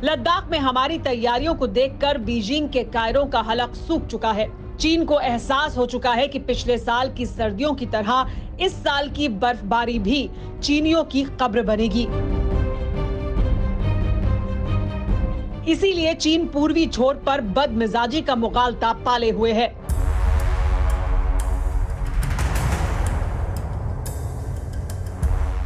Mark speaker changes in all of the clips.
Speaker 1: लद्दाख में हमारी तैयारियों को देखकर बीजिंग के कायरों का हलक सूख चुका है। चीन को एहसास हो चुका है कि पिछले साल की सर्दियों की तरह इस साल की बर्फबारी भी चीनियों की कब्र बनेगी। इसीलिए चीन पूर्वी छोर पर बदमिजाजी का मुगालता पाले हुए है।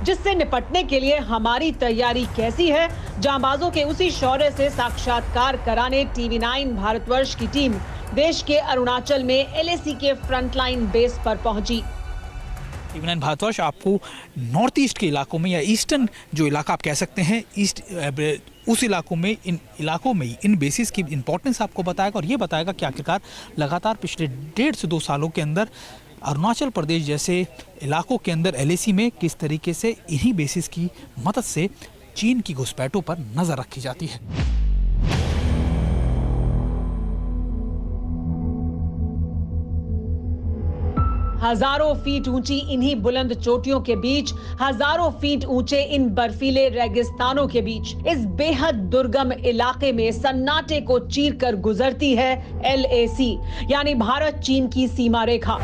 Speaker 1: जिससे निपटने के लिए हमारी तैयारी कैसी है, जांबाजों के उसी शौर्य से साक्षात्कार कराने TV9 भारतवर्ष की टीम देश के अरुणाचल में LAC के फ्रंटलाइन बेस पर पहुंची।
Speaker 2: TV9 भारतवर्ष आपको नॉर्थ ईस्ट के इलाकों में या ईस्टर्न जो इलाका आप कह सकते हैं, ईस्ट उस इलाकों में इन बेसिस की इंपॉर्टेंस आपको बताएगा और ये बताएगा कि आखिरकार लगातार पिछले 1.5 से 2 सालों के अंदर अरुणाचल प्रदेश जैसे इलाकों के अंदर LAC में किस तरीके से इन्हीं बेसिस की मदद से चीन की घुसपैठों पर नजर रखी जाती है।
Speaker 1: हजारों फीट ऊंची इन्हीं बुलंद चोटियों के बीच, हजारों फीट ऊंचे इन बर्फीले रेगिस्तानों के बीच, इस बेहद दुर्गम इलाके में सन्नाटे को चीरकर गुजरती है LAC यानी भारत चीन की सीमा रेखा।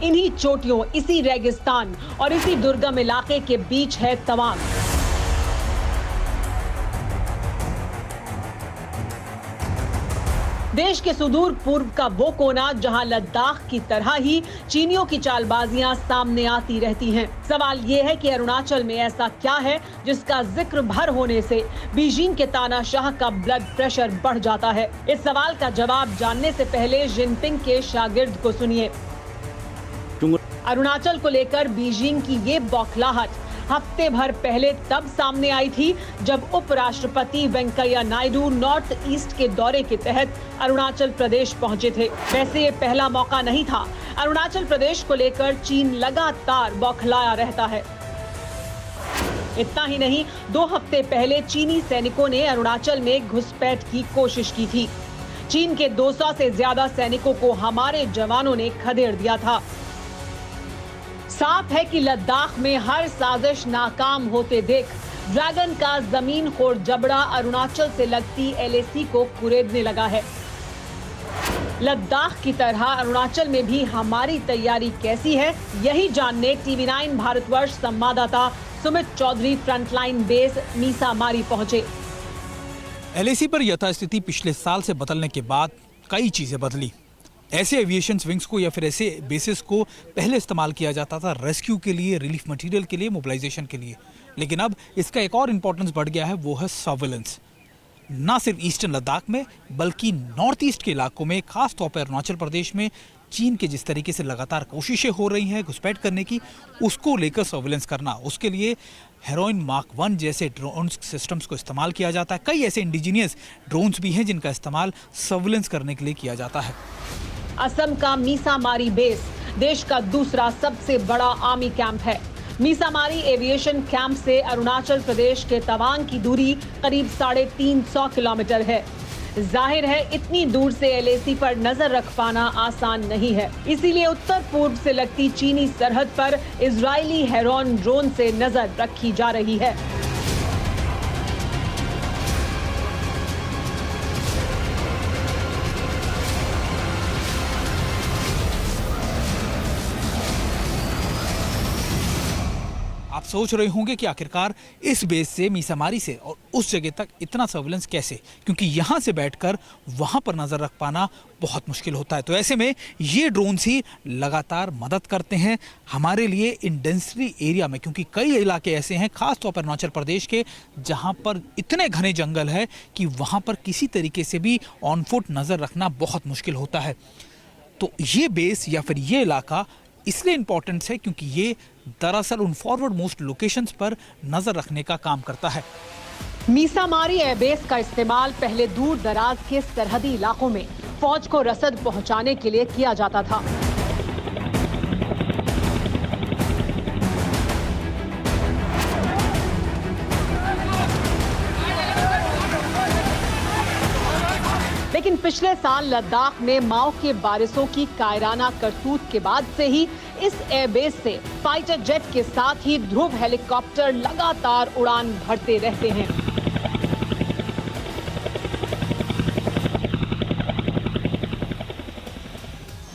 Speaker 1: इन्हीं चोटियों, इसी रेगिस्तान और इसी दुर्गम इलाके के बीच है तवांग। देश के सुदूर पूर्व का वो कोना जहां लद्दाख की तरह ही चीनियों की चालबाजियां सामने आती रहती हैं। सवाल ये है कि अरुणाचल में ऐसा क्या है जिसका जिक्र भर होने से बीजिंग के तानाशाह का ब्लड प्रेशर बढ़ जाता है। इस सवाल का जवाब जानने से पहले जिनपिंग के शागिर्द को सुनिए। अरुणाचल को लेकर बीजिंग की ये बौखलाहट हफ्ते भर पहले तब सामने आई थी जब उपराष्ट्रपति वेंकैया नायडू नॉर्थ ईस्ट के दौरे के तहत अरुणाचल प्रदेश पहुंचे थे। वैसे ये पहला मौका नहीं था। अरुणाचल प्रदेश को लेकर चीन लगातार बौखलाया रहता है। इतना ही नहीं, 2 हफ्ते पहले चीनी सैनिकों ने अरुणाचल में घुसपैठ की कोशिश की थी। चीन के 200 से ज्यादा सैनिकों को हमारे जवानों ने खदेड़ दिया था। साफ है कि लद्दाख में हर साजिश नाकाम होते देख ड्रैगन का जमीन खोर जबड़ा अरुणाचल से लगती LAC को कुरेदने लगा है। लद्दाख की तरह अरुणाचल में भी हमारी तैयारी कैसी है, यही जानने TV9 भारतवर्ष संवाददाता सुमित चौधरी फ्रंटलाइन बेस मीसामारी पहुंचे।
Speaker 2: LAC पर यथास्थिति पिछले साल से बदलने के बाद कई चीजें बदली। ऐसे एविएशन विंग्स को या फिर ऐसे बेसिस को पहले इस्तेमाल किया जाता था रेस्क्यू के लिए, रिलीफ मटेरियल के लिए, मोबिलाइजेशन के लिए, लेकिन अब इसका एक और इम्पोर्टेंस बढ़ गया है, वो है सर्विलेंस। ना सिर्फ ईस्टर्न लद्दाख में बल्कि नॉर्थ ईस्ट के इलाकों में, खास तौर पर अरुणाचल प्रदेश में चीन के जिस तरीके से लगातार कोशिशें हो रही हैं घुसपैठ करने की, उसको लेकर सर्विलेंस करना, उसके लिए हेरोइन मार्क 1 जैसे ड्रोन सिस्टम्स को इस्तेमाल किया जाता है। कई ऐसे इंडिजीनियस ड्रोन्स भी हैं जिनका इस्तेमाल सर्विलेंस करने के लिए किया जाता है।
Speaker 1: असम का मीसामारी बेस देश का दूसरा सबसे बड़ा आर्मी कैंप है। मीसामारी एविएशन कैंप से अरुणाचल प्रदेश के तवांग की दूरी करीब 350 किलोमीटर है। जाहिर है इतनी दूर से LAC पर नजर रख पाना आसान नहीं है। इसीलिए उत्तर पूर्व से लगती चीनी सरहद पर इजरायली हेरॉन ड्रोन से नजर रखी जा रही है।
Speaker 2: आप सोच रहे होंगे कि आखिरकार इस बेस से, मीसामारी से और उस जगह तक इतना सर्विलेंस कैसे, क्योंकि यहाँ से बैठकर वहाँ पर नज़र रख पाना बहुत मुश्किल होता है। तो ऐसे में ये ड्रोन्स ही लगातार मदद करते हैं हमारे लिए इन डेंसिटी एरिया में, क्योंकि कई इलाके ऐसे हैं खास तौर पर अरुणाचल प्रदेश के जहाँ पर इतने घने जंगल है कि वहाँ पर किसी तरीके से भी ऑन फुट नज़र रखना बहुत मुश्किल होता है। तो ये बेस या फिर ये इलाका इसलिए इम्पोर्टेंट है क्योंकि ये दरअसल उन फॉरवर्ड मोस्ट लोकेशंस पर नजर रखने का काम करता है।
Speaker 1: मीसामारी एयरबेस का इस्तेमाल पहले दूर दराज के सरहदी इलाकों में फौज को रसद पहुंचाने के लिए किया जाता था। लेकिन पिछले साल लद्दाख में माओ के बारिशों की कायराना करतूत के बाद से ही इस एयरबेस से फाइटर जेट के साथ ही ध्रुव हेलीकॉप्टर लगातार उड़ान भरते रहते हैं।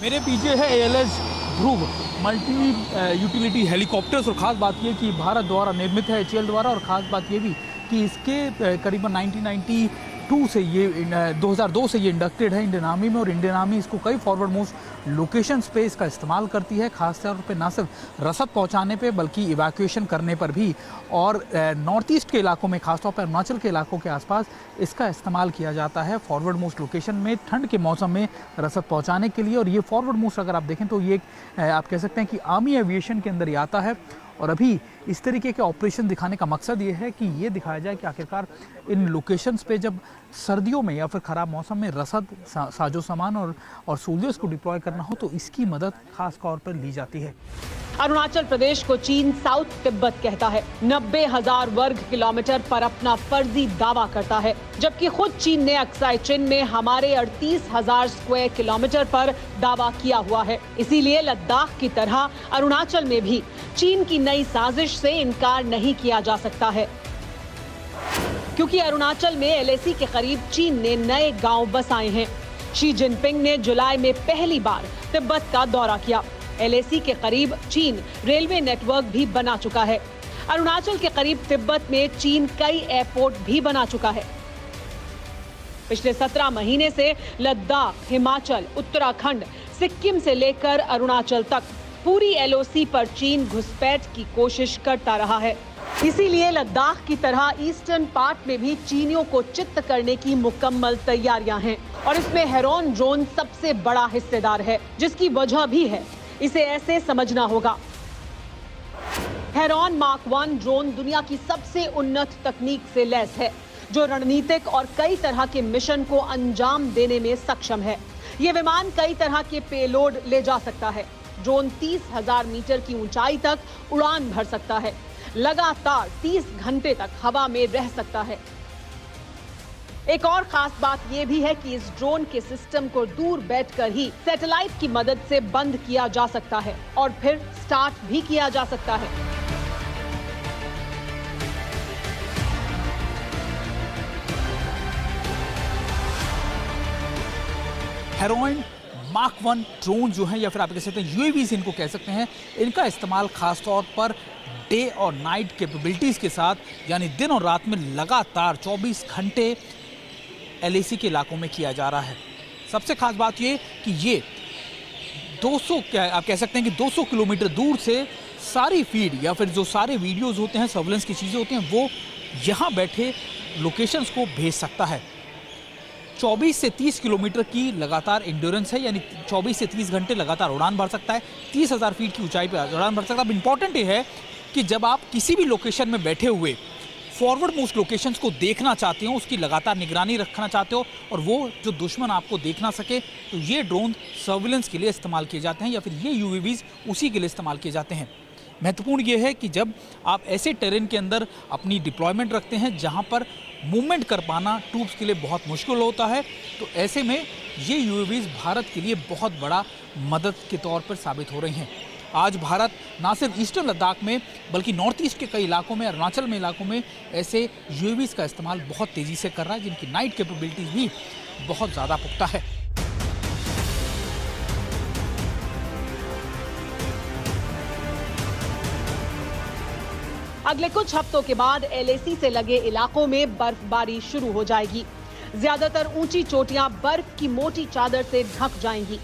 Speaker 2: मेरे पीछे है ALS ध्रुव मल्टी यूटिलिटी हेलीकॉप्टर्स और ख़ास बात यह कि भारत द्वारा निर्मित है, HAL द्वारा। और ख़ास बात यह भी कि इसके करीबन 1992 से ये 2002 से ये इंडक्टेड है इंडियन आर्मी में, और इंडियन आर्मी इसको कई फॉरवर्ड मोस्ट लोकेशन पे इसका इस्तेमाल करती है, खासतौर पे ना सिर्फ रसद पहुंचाने पे बल्कि इवैक्यूएशन करने पर भी। और नॉर्थ ईस्ट के इलाकों में, खासतौर पर अरुणाचल के इलाकों के आसपास इसका इस्तेमाल किया जाता है फॉरवर्ड मोस्ट लोकेशन में ठंड के मौसम में रसद पहुँचाने के लिए। और ये फॉरवर्ड मोस्ट अगर आप देखें तो ये आप कह सकते हैं कि आर्मी एविएशन के अंदर ही आता है। और अभी इस तरीके के ऑपरेशन दिखाने का मकसद ये है कि ये दिखाया जाए कि आखिरकार इन लोकेशंस पे जब सर्दियों में या फिर ख़राब मौसम में रसद, साजो सामान और सोल्जर्स को डिप्लॉय करना हो तो इसकी मदद खास तौर पर ली जाती है।
Speaker 1: अरुणाचल प्रदेश को चीन साउथ तिब्बत कहता है, 90,000 वर्ग किलोमीटर पर अपना फर्जी दावा करता है, जबकि खुद चीन ने अक्साई चिन में हमारे 38,000 स्क्वायर किलोमीटर पर दावा किया हुआ है। इसीलिए लद्दाख की तरह अरुणाचल में भी चीन की नई साजिश से इनकार नहीं किया जा सकता है, क्योंकि अरुणाचल में LAC के करीब चीन ने नए गांव बसाए हैं। शी जिनपिंग ने जुलाई में पहली बार तिब्बत का दौरा किया। LAC के करीब चीन रेलवे नेटवर्क भी बना चुका है। अरुणाचल के करीब तिब्बत में चीन कई एयरपोर्ट भी बना चुका है। पिछले 17 महीने से लद्दाख, हिमाचल, उत्तराखंड, सिक्किम से लेकर अरुणाचल तक पूरी LOC पर चीन घुसपैठ की कोशिश करता रहा है। इसीलिए लद्दाख की तरह ईस्टर्न पार्ट में भी चीनियों को चित्त करने की मुकम्मल तैयारियां हैं, और इसमें हेरॉन ड्रोन सबसे बड़ा हिस्सेदार है, जिसकी वजह भी है। इसे ऐसे समझना होगा, हेरॉन मार्क 1 ड्रोन दुनिया की सबसे उन्नत तकनीक से लैस है, जो रणनीतिक और कई तरह के मिशन को अंजाम देने में सक्षम है। ये विमान कई तरह के पेलोड ले जा सकता है। ड्रोन 30,000 मीटर की ऊंचाई तक उड़ान भर सकता है, लगातार 30 घंटे तक हवा में रह सकता है। एक और खास बात यह भी है कि इस ड्रोन के सिस्टम को दूर बैठकर ही सैटेलाइट की मदद से बंद किया जा सकता है और फिर स्टार्ट भी किया जा सकता है।
Speaker 2: हेरोइन मार्क 1 ड्रोन जो है, या फिर आप कह सकते हैं UAVs इनको कह सकते हैं, इनका इस्तेमाल खासतौर पर डे और नाइट कैपेबिलिटीज़ के साथ, यानी दिन और रात में लगातार 24 घंटे LAC के इलाकों में किया जा रहा है। सबसे खास बात ये कि ये 200 आप कह सकते हैं कि 200 किलोमीटर दूर से सारी फीड या फिर जो सारे वीडियोस होते हैं, सर्विलेंस की चीज़ें होती हैं, वो यहाँ बैठे लोकेशंस को भेज सकता है। 24 से 30 किलोमीटर की लगातार इंड्योरेंस है, यानी 24 से 30 घंटे लगातार उड़ान भर सकता है। 30,000 फीट की ऊंचाई पर उड़ान भर सकता है। अब इम्पॉर्टेंट ये है कि जब आप किसी भी लोकेशन में बैठे हुए फॉरवर्ड मोस्ट लोकेशंस को देखना चाहते हो, उसकी लगातार निगरानी रखना चाहते हो, और वो जो दुश्मन आपको देख ना सके, तो ये ड्रोन सर्विलेंस के लिए इस्तेमाल किए जाते हैं, या फिर ये UAVs उसी के लिए इस्तेमाल किए जाते हैं। महत्वपूर्ण ये है कि जब आप ऐसे टेरेन के अंदर अपनी डिप्लॉयमेंट रखते हैं जहाँ पर मूवमेंट कर पाना ट्रूप्स के लिए बहुत मुश्किल होता है, तो ऐसे में ये UAVs भारत के लिए बहुत बड़ा मदद के तौर पर साबित हो रही हैं। आज भारत ना सिर्फ ईस्टर्न लद्दाख में बल्कि नॉर्थ ईस्ट के कई इलाकों में, अरुणाचल में इलाकों में ऐसे UAVs का इस्तेमाल बहुत तेज़ी से कर रहा है, जिनकी नाइट कैपेबिलिटीज़ भी बहुत ज़्यादा पुख्ता है।
Speaker 1: अगले कुछ हफ्तों के बाद LAC से लगे इलाकों में बर्फबारी शुरू हो जाएगी। ज्यादातर ऊंची चोटियां बर्फ की मोटी चादर से ढक जाएंगी।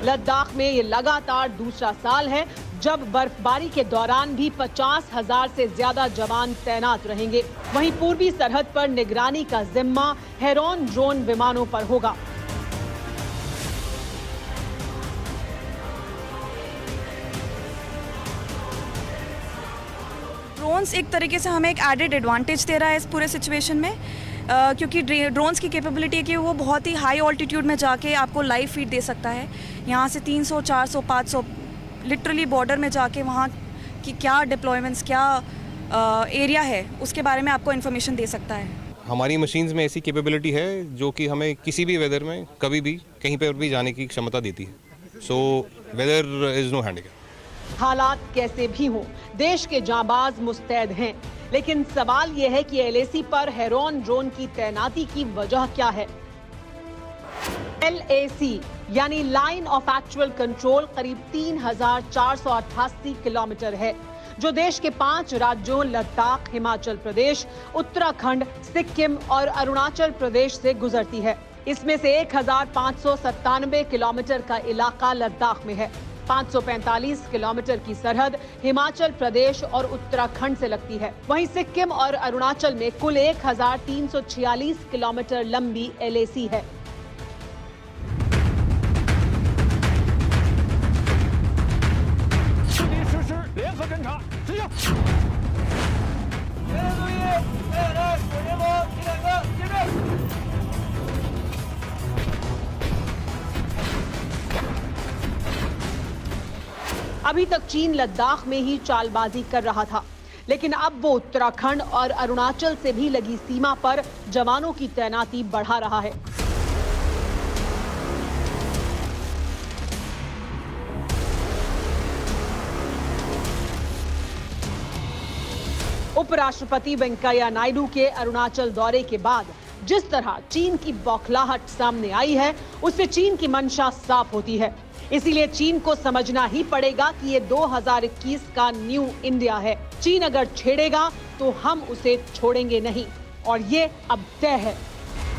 Speaker 1: लद्दाख में ये लगातार दूसरा साल है जब बर्फबारी के दौरान भी 50,000 से ज्यादा जवान तैनात रहेंगे। वहीं पूर्वी सरहद पर निगरानी का जिम्मा हेरॉन ड्रोन विमानों पर होगा।
Speaker 3: ड्रोन्स एक तरीके से हमें एक एडेड एडवांटेज दे रहा है इस पूरे सिचुएशन में, क्योंकि ड्रोन्स की कैपेबिलिटी है कि वो बहुत ही हाई ऑल्टीट्यूड में जाके आपको लाइव फीड दे सकता है। यहाँ से 300, 400, 500 लिटरली बॉर्डर में जाके वहाँ की क्या डिप्लॉयमेंट्स, क्या एरिया है, उसके बारे में आपको इन्फॉर्मेशन दे सकता है।
Speaker 4: हमारी मशीन्स में ऐसी कैपेबिलिटी है जो कि हमें किसी भी वेदर में कभी भी कहीं पर भी जाने की क्षमता देती है। So weather is no handicap.
Speaker 1: हालात कैसे भी हों, देश के जांबाज मुस्तैद हैं, लेकिन सवाल यह है कि एलएसी पर हेरॉन ड्रोन की तैनाती की वजह क्या है। एलएसी यानी लाइन ऑफ एक्चुअल कंट्रोल करीब 3,488 किलोमीटर है, जो देश के 5 राज्यों लद्दाख, हिमाचल प्रदेश, उत्तराखंड, सिक्किम और अरुणाचल प्रदेश से गुजरती है। इसमें से 1,597 किलोमीटर का इलाका लद्दाख में है। 545 किलोमीटर की सरहद हिमाचल प्रदेश और उत्तराखंड से लगती है। वहीं सिक्किम और अरुणाचल में कुल 1,346 किलोमीटर लंबी एलएसी है। अभी तक चीन लद्दाख में ही चालबाजी कर रहा था, लेकिन अब वो उत्तराखंड और अरुणाचल से भी लगी सीमा पर जवानों की तैनाती बढ़ा रहा है। उपराष्ट्रपति वेंकैया नायडू के अरुणाचल दौरे के बाद जिस तरह चीन की बौखलाहट सामने आई है, उससे चीन की मंशा साफ होती है। इसीलिए चीन को समझना ही पड़ेगा कि ये 2021 का न्यू इंडिया है। चीन अगर छेड़ेगा तो हम उसे छोड़ेंगे नहीं, और ये अब तय है।